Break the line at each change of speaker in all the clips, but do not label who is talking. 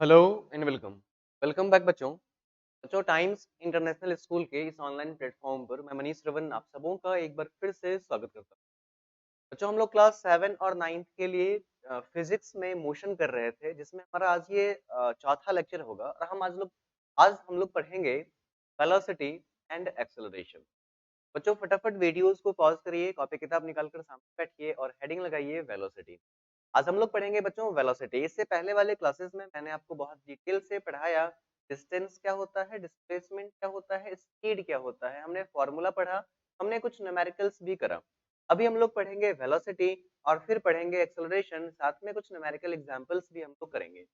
Hello and welcome welcome back बच्चों। Times international school के इस ऑनलाइन प्लेटफॉर्म पर मैं मनीष श्रवण आप सबों का एक बार फिर से स्वागत करता हूँ। हम लोग क्लास 7 और 9 के लिए फिजिक्स में मोशन कर रहे थे, जिसमें हमारा आज ये चौथा लेक्चर होगा और आज हम लोग पढ़ेंगे वेलोसिटी एंड एक्सेलरेशन। फटाफट वीडियोस को पॉज करिए, कॉपी किताब निकाल कर सामने बैठिए और हेडिंग लगाइए वेलोसिटी। आज हम लोग पढ़ेंगे बच्चों वेलोसिटी। इससे पहले वाले क्लासेस में मैंने आपको बहुत डिटेल से पढ़ाया, डिस्टेंस क्या होता है, डिस्प्लेसमेंट क्या होता है, स्पीड क्या होता है, हमने फॉर्मूला पढ़ा, हमने कुछ न्यूमेरिकल्स भी करा। अभी हम लोग पढ़ेंगे वेलोसिटी और फिर पढ़ेंगे एक्सेलरेशन, साथ में कुछ न्यूमेरिकल एग्जांपल्स भी हम लोग करेंगे।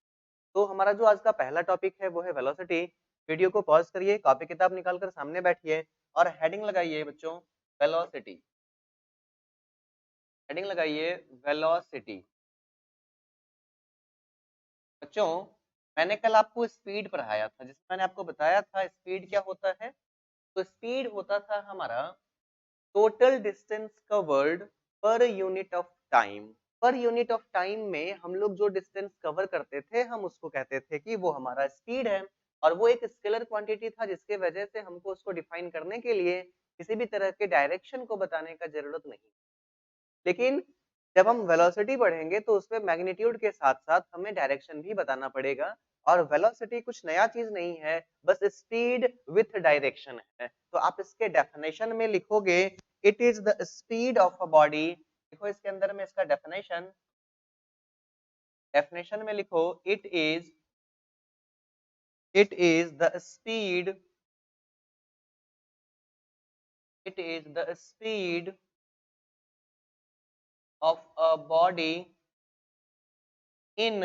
तो हमारा जो आज का पहला टॉपिक है वो है वेलोसिटी। वीडियो को पॉज करिए, कॉपी किताब निकाल कर सामने बैठिए और हेडिंग लगाइए बच्चों वेलोसिटी। हेडिंग लगाइए वेलोसिटी। बच्चों, मैंने कल आपको स्पीड पढ़ाया था, जिसमें मैंने आपको बताया था स्पीड क्या होता है। तो स्पीड होता था हमारा total distance covered per unit of time. Per unit of time में हम लोग जो डिस्टेंस कवर करते थे, हम उसको कहते थे कि वो हमारा स्पीड है। और वो एक स्केलर क्वांटिटी था, जिसके वजह से हमको उसको डिफाइन करने के लिए किसी भी तरह के डायरेक्शन को बताने का जरूरत नहीं। लेकिन जब हम वेलोसिटी पढ़ेंगे तो उसमें मैग्नीट्यूड के साथ-साथ हमें डायरेक्शन भी बताना पड़ेगा। और वेलोसिटी कुछ नया चीज नहीं है, बस स्पीड विथ डायरेक्शन है। तो आप इसके डेफिनेशन में लिखोगे it is the speed of a body. देखो इसके अंदर में इसका डेफिनेशन डेफिनेशन में लिखो it is the speed of a body in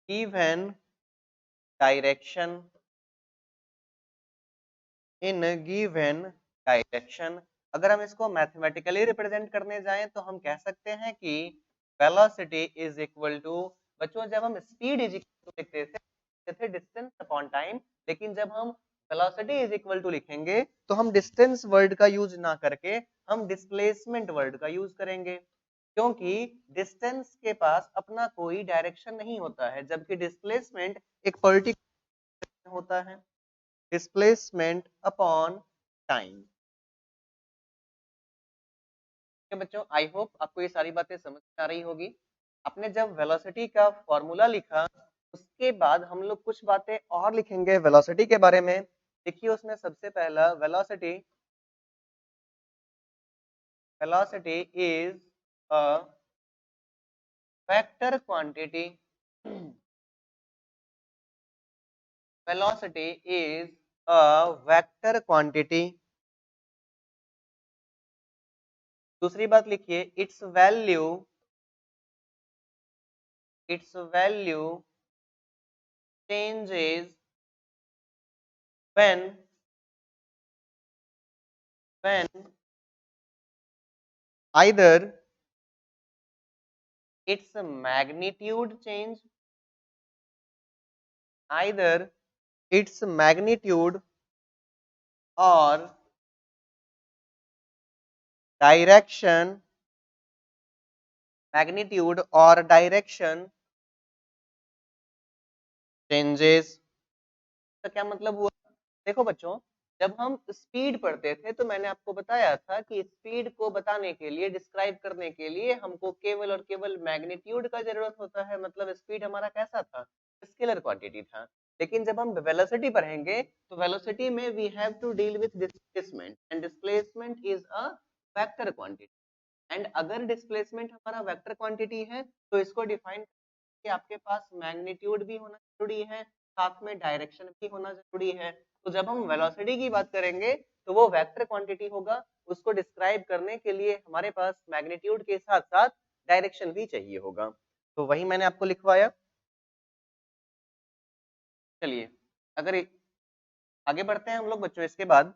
given direction in given direction. अगर हम इसको मैथमेटिकली रिप्रेजेंट करने जाएं तो हम कह सकते हैं कि वेलोसिटी इज इक्वल टू, बच्चों जब हम स्पीड इज इक्वल टू लिखते थे डिस्टेंस अपॉन टाइम, लेकिन जब हम वेलोसिटी इज इक्वल टू लिखेंगे तो हम डिस्टेंस वर्ड का यूज ना करके हम डिस्प्लेसमेंट वर्ड का यूज करेंगे, क्योंकि डिस्टेंस के पास अपना कोई डायरेक्शन नहीं होता है, जबकि डिस्प्लेसमेंट एक पर्टिकुलर होता है। Displacement upon time. बच्चों आई होप आपको ये सारी बातें समझ में आ रही होगी। आपने जब वेलोसिटी का फॉर्मूला लिखा, उसके बाद हम लोग कुछ बातें और लिखेंगे वेलोसिटी के बारे में। देखिए उसमें सबसे पहला velocity velocity is a vector quantity. Velocity is a vector quantity. दूसरी बात लिखिए it's value changes when when either its magnitude change either its magnitude or direction magnitude or direction changes। तो क्या मतलब हुआ? देखो बच्चों, जब हम स्पीड पढ़ते थे तो मैंने आपको बताया था कि स्पीड को बताने के लिए, डिस्क्राइब करने के लिए हमको केवल और केवल मैग्नीट्यूड का जरूरत होता है। मतलब स्पीड हमारा कैसा था? स्केलर क्वांटिटी था। लेकिन जब हम वेलोसिटी पढ़ेंगे तो वेलोसिटी में we have to deal with displacement, and displacement is a vector quantity. And अगर डिस्प्लेसमेंट हमारा वेक्टर क्वांटिटी है तो इसको डिफाइन कि आपके पास मैग्नीट्यूड भी होना जरूरी है, साथ में डायरेक्शन भी होना जरूरी है। तो जब हम वेलोसिटी की बात करेंगे तो वो वेक्टर क्वांटिटी होगा। उसको डिस्क्राइब करने के लिए हमारे पास मैग्नीट्यूड के साथ साथ डायरेक्शन भी चाहिए होगा। तो वही मैंने आपको लिखवाया। चलिए अगर आगे बढ़ते हैं हम लोग बच्चों, इसके बाद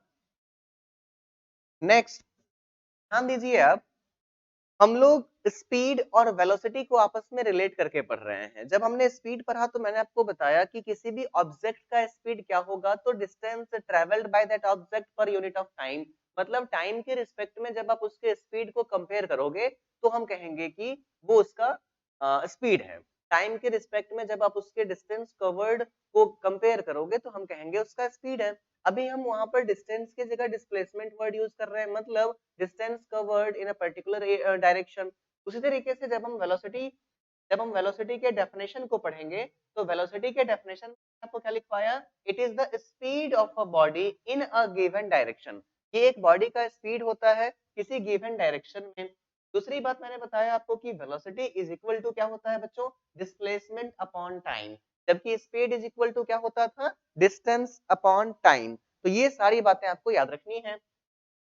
नेक्स्ट ध्यान दीजिए आप, हम लोग स्पीड और वेलोसिटी को आपस में रिलेट करके पढ़ रहे हैं। जब हमने स्पीड पढ़ा तो मैंने आपको बताया कि किसी भी ऑब्जेक्ट का स्पीड क्या होगा, तो distance travelled by that object per unit of time. मतलब टाइम के रिस्पेक्ट में जब आप उसके स्पीड को कंपेयर करोगे तो हम कहेंगे कि वो उसका स्पीड है। टाइम के रिस्पेक्ट में जब आप उसके डिस्टेंस कवर्ड को कंपेयर करोगे तो हम कहेंगे उसका स्पीड है। अभी हम वहां पर डिस्टेंस की जगह डिस्प्लेसमेंट वर्ड यूज कर रहे हैं, मतलब distance covered in a particular direction. उसी तरीके से जब हम वेलोसिटी के डेफिनेशन को पढ़ेंगे तो वेलोसिटी के डेफिनेशन में आपको क्या लिखवाया, it is the speed of a body in a given direction. ये एक बॉडी का स्पीड होता है किसी गिवन डायरेक्शन में। दूसरी बात मैंने बताया आपको कि वेलोसिटी इज इक्वल टू क्या होता है बच्चों, डिस्प्लेसमेंट अपॉन टाइम, जबकि स्पीड इज इक्वल टू क्या होता था, डिस्टेंस अपॉन टाइम। तो ये सारी बातें आपको याद रखनी है।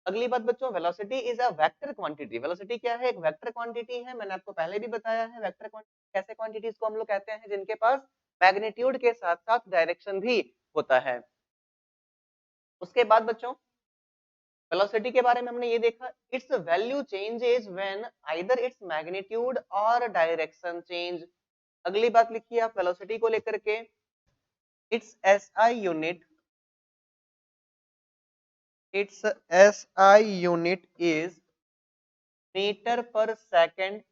अगली बात बच्चों, velocity is a vector quantity. Velocity क्या है, एक वेक्टर क्वांटिटी है। मैंने आपको पहले भी बताया है वेक्टर क्वांटिटी कैसे क्वांटिटीज को हम लोग कहते हैं जिनके पास मैग्नीट्यूड के साथ साथ डायरेक्शन भी होता है। उसके बाद बच्चों वेलोसिटी के बारे में हमने ये देखा, its value changes when either its magnitude or direction change. अगली बात लिखिए आप वेलोसिटी को लेकर के, its SI unit, its SI unit is metre per second,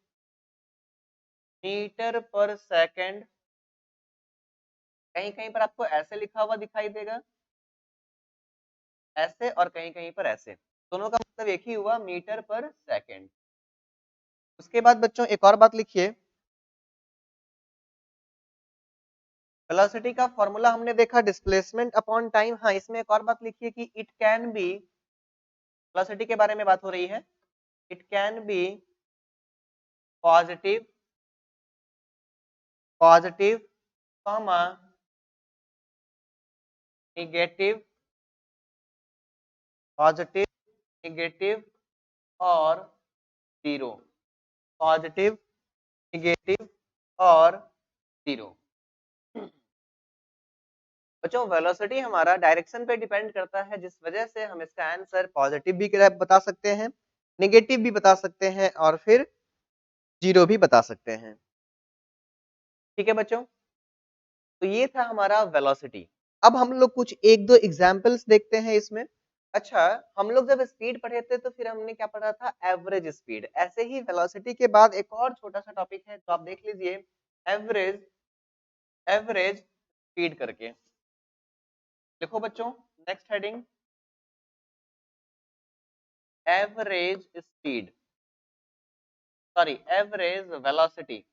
metre per second. कहीं कहीं पर आपको ऐसे लिखा हुआ दिखाई देगा, ऐसे, और कहीं कहीं पर ऐसे, दोनों का मतलब एक ही हुआ, मीटर पर सेकंड। उसके बाद बच्चों एक और बात लिखिए, वेलोसिटी का फॉर्मूला हमने देखा डिस्प्लेसमेंट अपॉन टाइम। हाँ, इसमें एक और बात लिखिए कि इट कैन बी, वेलोसिटी के बारे में बात हो रही है, it can be positive, positive comma negative, positive negative और जीरो, पॉजिटिव नेगेटिव और जीरो। बच्चों वेलोसिटी हमारा डायरेक्शन पे डिपेंड करता है, जिस वजह से हम इसका आंसर पॉजिटिव भी बता सकते हैं, नेगेटिव भी बता सकते हैं और फिर जीरो भी बता सकते हैं। ठीक है बच्चों, तो ये था हमारा वेलोसिटी। अब हम लोग कुछ एक दो एग्जांपल्स देखते हैं इसमें। अच्छा, हम लोग जब स्पीड पढ़े थे तो फिर हमने क्या पढ़ा था, एवरेज स्पीड। ऐसे ही वेलोसिटी के बाद एक और छोटा सा टॉपिक है तो आप देख लीजिए, एवरेज, एवरेज स्पीड करके लिखो बच्चों। Next heading, average speed, sorry average velocity,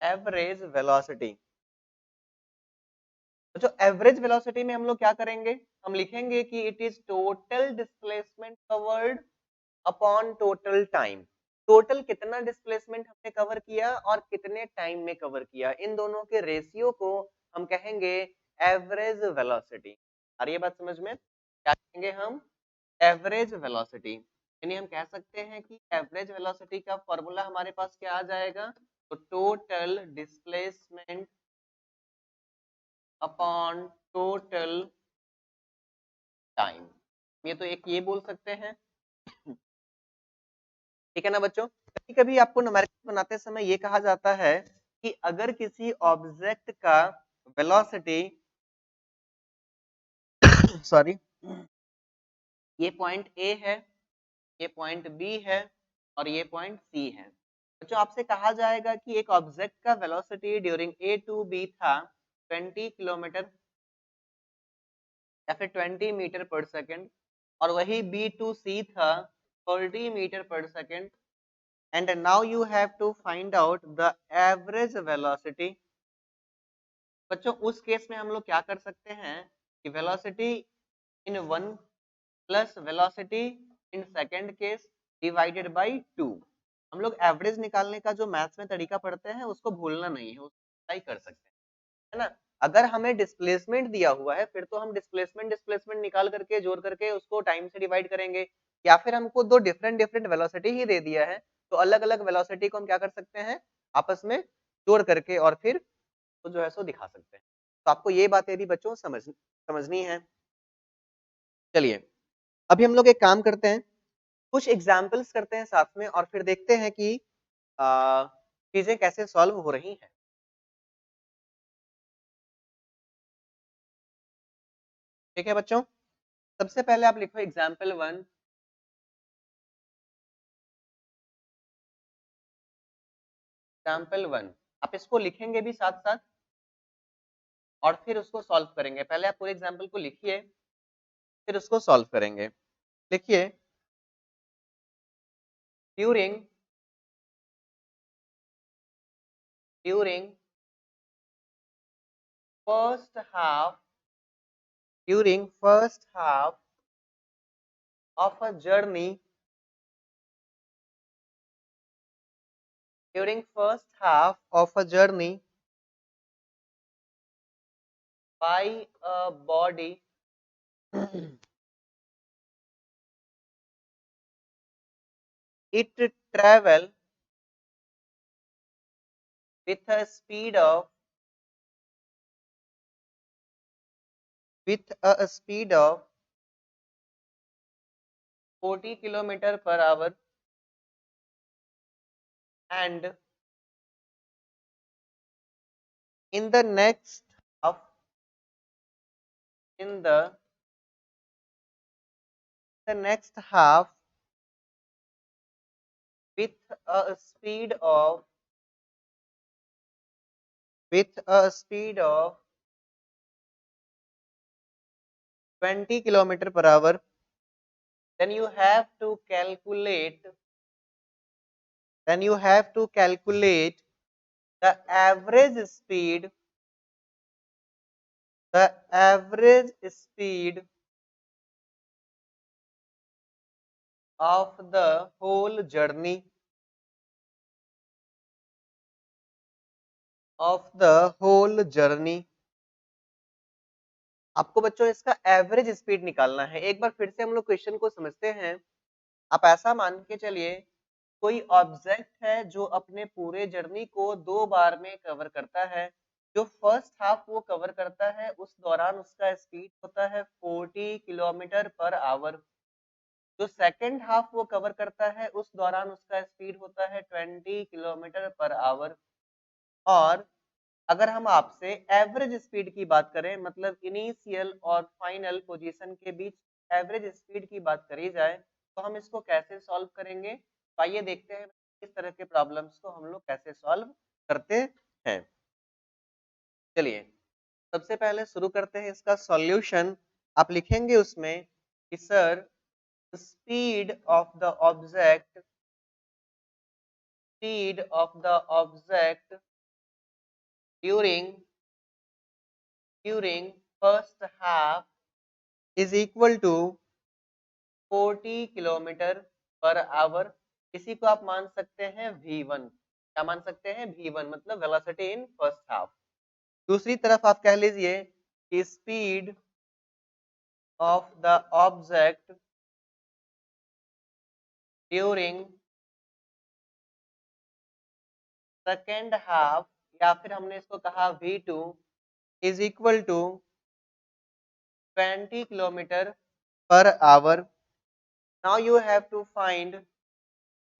average velocity. तो एवरेज वेलोसिटी में हम लोग क्या करेंगे, हम लिखेंगे कि it is total displacement covered upon total time. Total कितना डिस्प्लेसमेंट हमने कवर किया और कितने टाइम में कवर किया, इन दोनों के रेशियो को हम कहेंगे एवरेज वेलोसिटी। और ये बात समझ में, क्या कहेंगे हम, एवरेज वेलोसिटी। यानी हम कह सकते हैं कि एवरेज वेलोसिटी का फॉर्मूला हमारे पास क्या आ जाएगा, तो total displacement upon total time. ये तो एक ये बोल सकते हैं, ठीक है ना बच्चों। कभी कभी आपको न्यूमेरिकल बनाते समय ये कहा जाता है कि अगर किसी ऑब्जेक्ट का वेलोसिटी सॉरी, ये पॉइंट ए है, ये पॉइंट बी है और ये पॉइंट सी है। बच्चों आपसे कहा जाएगा कि एक ऑब्जेक्ट का velocity during A to B था 20 किलोमीटर या फिर 20 मीटर पर सेकंड, और वही बी टू सी था 30 metre per second. And now you have to find out the average velocity. बच्चों उस केस में हम लोग क्या कर सकते हैं कि velocity in one plus velocity in second case divided by 2। हम लोग एवरेज निकालने का जो मैथ्स में तरीका पढ़ते हैं उसको भूलना नहीं है, उसको अप्लाई कर सकते हैं, है ना। अगर हमें डिस्प्लेसमेंट दिया हुआ है फिर तो हम डिस्प्लेसमेंट डिस्प्लेसमेंट निकाल करके जोड़ करके उसको टाइम से डिवाइड करेंगे, या फिर हमको दो डिफरेंट डिफरेंट वेलोसिटी ही दे दिया है तो अलग अलग वेलोसिटी को हम क्या कर सकते हैं, आपस में जोड़ करके और फिर तो जो है सो दिखा सकते हैं। तो आपको ये बातें भी बच्चों समझनी है। चलिए अभी हम लोग एक काम करते हैं, कुछ एग्जाम्पल्स करते हैं साथ में और फिर देखते हैं कि चीजें कैसे सॉल्व हो रही हैं। ठीक है बच्चों, सबसे पहले आप लिखो एग्जाम्पल 1। एग्जाम्पल 1 आप इसको लिखेंगे भी साथ साथ और फिर उसको सॉल्व करेंगे। पहले आप पूरे एग्जाम्पल को लिखिए, फिर उसको सॉल्व करेंगे। लिखिए, during during first half during first half of a journey during first half of a journey by a body it travel with a speed of with a speed of 40 kilometer per hour and in the next of in the next half with a speed of with a speed of 20 kilometer per hour, then you have to calculate the average speed of the whole journey आपको बच्चों इसका average speed निकालना है। एक बार फिर से हम लोग क्वेश्चन को समझते हैं। आप ऐसा मान के चलिए, कोई ऑब्जेक्ट है जो अपने पूरे जर्नी को 2 बार में कवर करता है। जो फर्स्ट हाफ वो कवर करता है उस दौरान उसका स्पीड होता है 40 किलोमीटर पर आवर। जो सेकंड हाफ वो कवर करता है उस दौरान उसका स्पीड होता है 20 किलोमीटर पर आवर। और अगर हम आपसे एवरेज स्पीड की बात करें, मतलब इनिशियल और फाइनल पोजीशन के बीच एवरेज स्पीड की बात करी जाए, तो हम इसको कैसे सॉल्व करेंगे? तो आइए देखते हैं इस तरह के प्रॉब्लम्स को हम लोग कैसे सॉल्व करते हैं। चलिए, सबसे पहले शुरू करते हैं इसका सॉल्यूशन। आप लिखेंगे उसमें कि sir speed of the object during first half is equal to 40 kilometre per hour. इसी को आप मान सकते हैं v1। क्या मान सकते हैं? v1 मतलब वेलोसिटी इन फर्स्ट हाफ। दूसरी तरफ आप कह लीजिए कि speed of the object during second half, या फिर हमने इसको कहा v2 is equal to 20 kilometre per hour. Now you have to find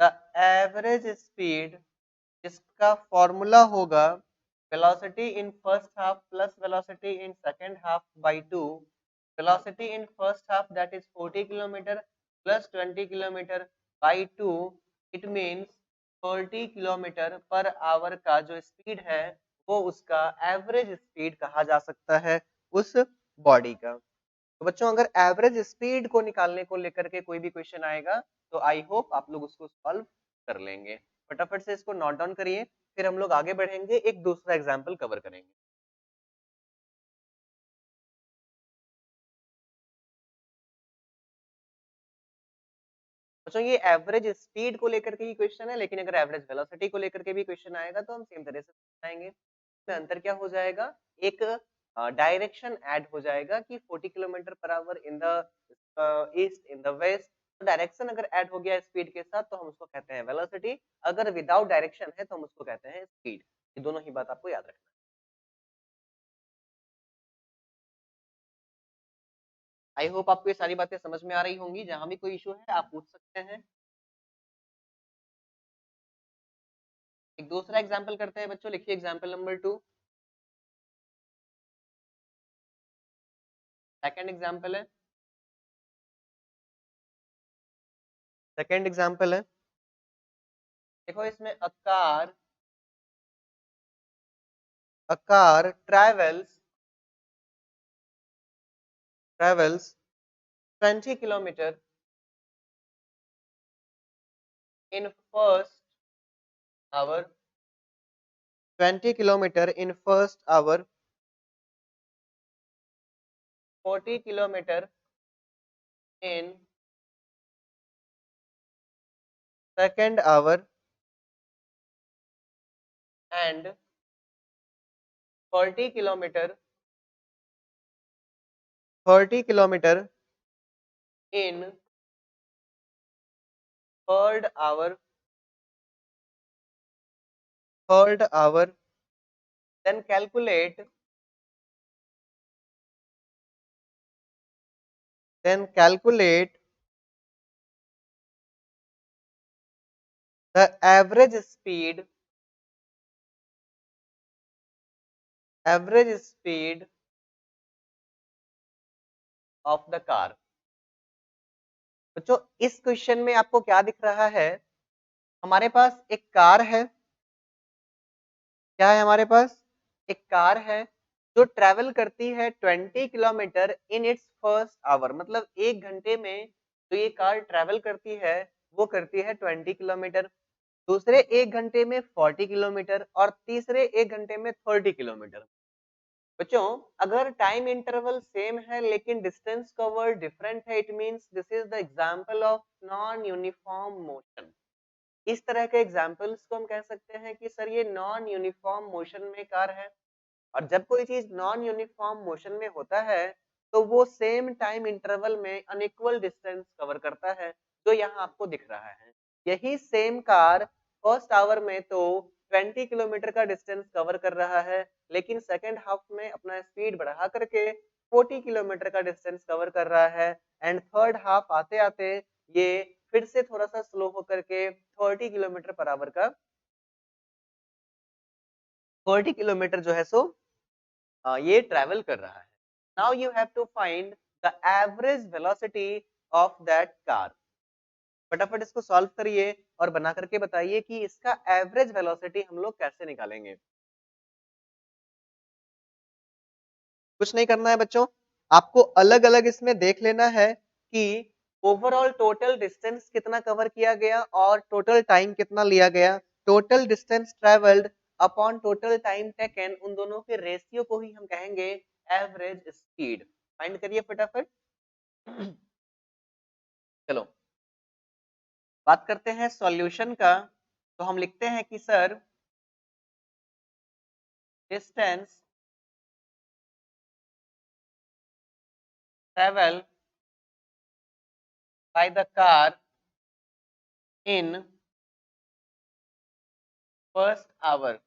the average speed, इसका फॉर्मूला होगा velocity in first half plus velocity in second half by 2। Velocity in first half that is 40 kilometre plus 20 kilometre by 2, it means 40 kilometre per hour का जो speed है वो उसका average speed कहा जा सकता है उस बॉडी का। तो बच्चों, अगर एवरेज स्पीड को निकालने को लेकर के कोई भी क्वेश्चन आएगा तो आई होप आप लोग उसको सॉल्व कर लेंगे। फटाफट से इसको नोट डाउन करिए, फिर हम लोग आगे बढ़ेंगे, एक दूसरा एग्जाम्पल कवर करेंगे। बच्चों, ये एवरेज स्पीड को लेकर के ही क्वेश्चन है, लेकिन अगर एवरेज वेलोसिटी को लेकर के भी क्वेश्चन आएगा तो हम सेम तरह से बताएंगे। इसमें अंतर क्या हो जाएगा? एक डायरेक्शन ऐड हो जाएगा कि 40 kilometre per hour in the east, in the west. तो डायरेक्शन अगर ऐड हो गया स्पीड के साथ तो हम उसको कहते हैं वेलोसिटी। अगर विदाउट डायरेक्शन है तो हम उसको कहते हैं स्पीड। ये दोनों ही बात आपको याद रखना है। आई होप आपको ये सारी बातें समझ में आ रही होंगी। जहां भी कोई इशू है आप पूछ सकते हैं। एक दूसरा एग्जाम्पल करते हैं बच्चों। लिखिए एग्जाम्पल नंबर 2। सेकंड एग्जाम्पल है सेकंड एग्जाम्पल है देखो इसमें a car a car travels 20 kilometer in first hour, 20 kilometer in first hour, 40 kilometer in second hour, and 40 kilometer 30 kilometer in third hour, then calculate the average speed of the car। बच्चों इस question में आपको क्या दिख रहा है? हमारे पास एक कार है। क्या है हमारे पास? एक कार है जो ट्रेवल करती है 20 kilometre in its first hour, मतलब 1 घंटे में जो ये कार ट्रेवल करती है वो करती है 20 किलोमीटर, दूसरे 1 घंटे में 40 किलोमीटर और तीसरे 1 घंटे में 30 किलोमीटर। बच्चों अगर टाइम इंटरवल सेम है लेकिन डिस्टेंस कवर डिफरेंट है, it means this is the example of non uniform motion. इस तरह के एग्जांपल्स को हम कह सकते हैं कि सर ये नॉन यूनिफॉर्म मोशन में कार है। और जब कोई चीज नॉन यूनिफॉर्म मोशन में होता है तो वो सेम टाइम इंटरवल में अनइक्वल डिस्टेंस कवर करता है, जो यहाँ आपको दिख रहा है। यही सेम कार फर्स्ट आवर में तो 20 किलोमीटर का डिस्टेंस कवर कर रहा है, लेकिन सेकेंड हाफ में अपना स्पीड बढ़ा करके 40 किलोमीटर का डिस्टेंस कवर कर रहा है, एंड थर्ड हाफ आते आते ये फिर से थोड़ा सा स्लो होकर के 30 किलोमीटर पर आवर का 30 किलोमीटर जो है सो ये ट्रेवल कर रहा है। Now you have to find the average velocity of that car. फटाफट इसको सॉल्व करिए और बना करके बताइए कि इसका एवरेज वेलोसिटी हम लोग कैसे निकालेंगे। कुछ नहीं करना है बच्चों, आपको अलग अलग इसमें देख लेना है कि ओवरऑल टोटल डिस्टेंस कितना कवर किया गया और टोटल टाइम कितना लिया गया। Total distance travelled upon total time taken, उन दोनों के रेशियो को ही हम कहेंगे एवरेज स्पीड। फाइंड करिए फटाफट। चलो बात करते हैं सॉल्यूशन का। तो हम लिखते हैं कि sir distance travel by the car in first hour.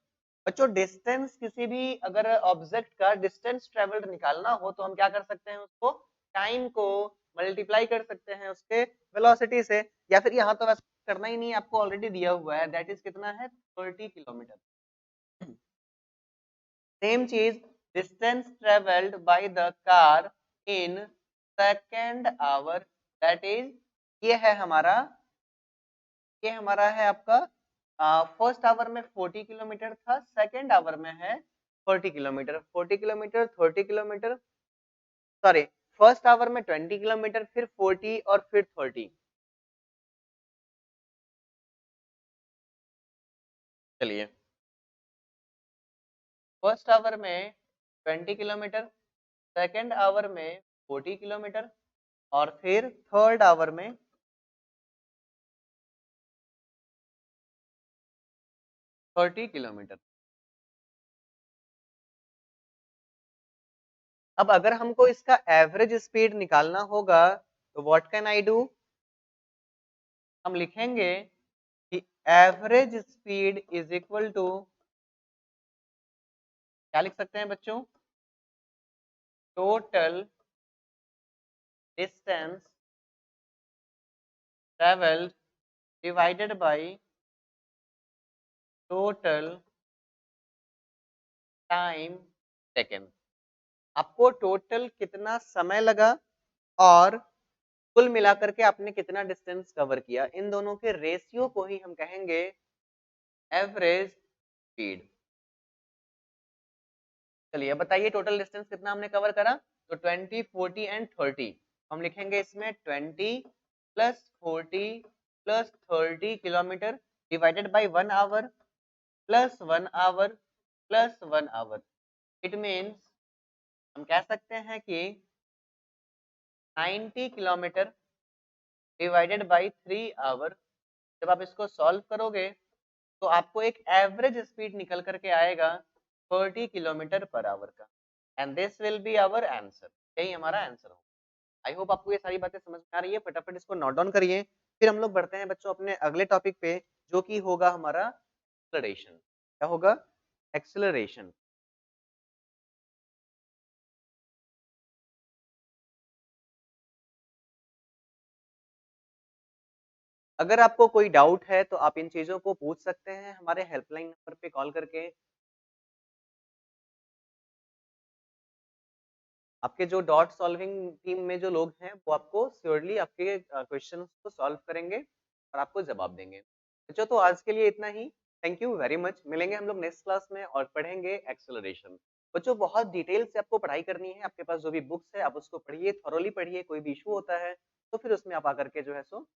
बच्चों डिस्टेंस किसी भी अगर ऑब्जेक्ट का डिस्टेंस ट्रेवल्ड निकालना हो तो हम क्या कर सकते हैं, उसको टाइम को मल्टीप्लाई कर सकते हैं उसके वेलोसिटी से, या फिर यहाँ तो वैसे करना ही नहीं, आपको ऑलरेडी दिया हुआ है, दैट इज कितना है 30 किलोमीटर। सेम चीज distance travelled by the car in second hour, that is ये हमारा है आपका फर्स्ट आवर में 40 किलोमीटर था, सेकेंड आवर में है 40 kilometre. 40 kilometre 30 kilometre, sorry first hour में 20 किलोमीटर, फिर 40 और फिर 30। चलिए फर्स्ट आवर में 20 किलोमीटर, सेकेंड आवर में 40 किलोमीटर और फिर थर्ड आवर में 30 किलोमीटर। अब अगर हमको इसका एवरेज स्पीड निकालना होगा तो व्हाट कैन आई डू, हम लिखेंगे कि average speed is equal to, क्या लिख सकते हैं बच्चों, total distance travelled divided by total time taken. आपको टोटल कितना समय लगा और कुल मिलाकर के आपने कितना डिस्टेंस कवर किया, इन दोनों के रेशियो को ही हम कहेंगे एवरेज स्पीड। चलिए अब बताइए टोटल डिस्टेंस कितना हमने कवर करा। तो 20, 40 एंड 30। हम लिखेंगे इसमें 20 plus 40 plus 30 kilometre divided by 1 hour plus 1 hour plus 1 hour. It means हम कह सकते हैं कि 90 किलोमीटर डिवाइडेड बाई 3 आवर। जब आप इसको सॉल्व करोगे तो आपको एक एवरेज स्पीड निकल करके आएगा 30 किलोमीटर पर आवर का। And this will be our answer. यही हमारा आंसर होगा। आई होप आपको ये सारी बातें समझ में आ रही है। फटाफट इसको नोट डाउन करिए। फिर हम लोग बढ़ते हैं बच्चों अपने अगले टॉपिक पे, जो कि होगा हमारा एक्सेलरेशन। क्या होगा? एक्सेलरेशन। अगर आपको कोई डाउट है तो आप इन चीजों को पूछ सकते हैं हमारे हेल्पलाइन नंबर पे कॉल करके। आपके जो डॉट सॉल्विंग टीम में जो लोग हैं वो आपको श्योरली आपके क्वेश्चन को सॉल्व करेंगे और आपको जवाब देंगे। बच्चों तो आज के लिए इतना ही। Thank you very much. मिलेंगे हम लोग नेक्स्ट क्लास में और पढ़ेंगे एक्सेलरेशन। बच्चों बहुत डिटेल से आपको पढ़ाई करनी है। आपके पास जो भी बुक्स है आप उसको पढ़िए, थॉरोली पढ़िए। कोई भी इशू होता है तो फिर उसमें आप आकर के जो है सो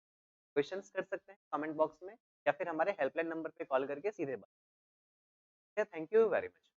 क्वेश्चंस कर सकते हैं कमेंट बॉक्स में, या फिर हमारे हेल्पलाइन नंबर पे कॉल करके सीधे बात। Thank you very much.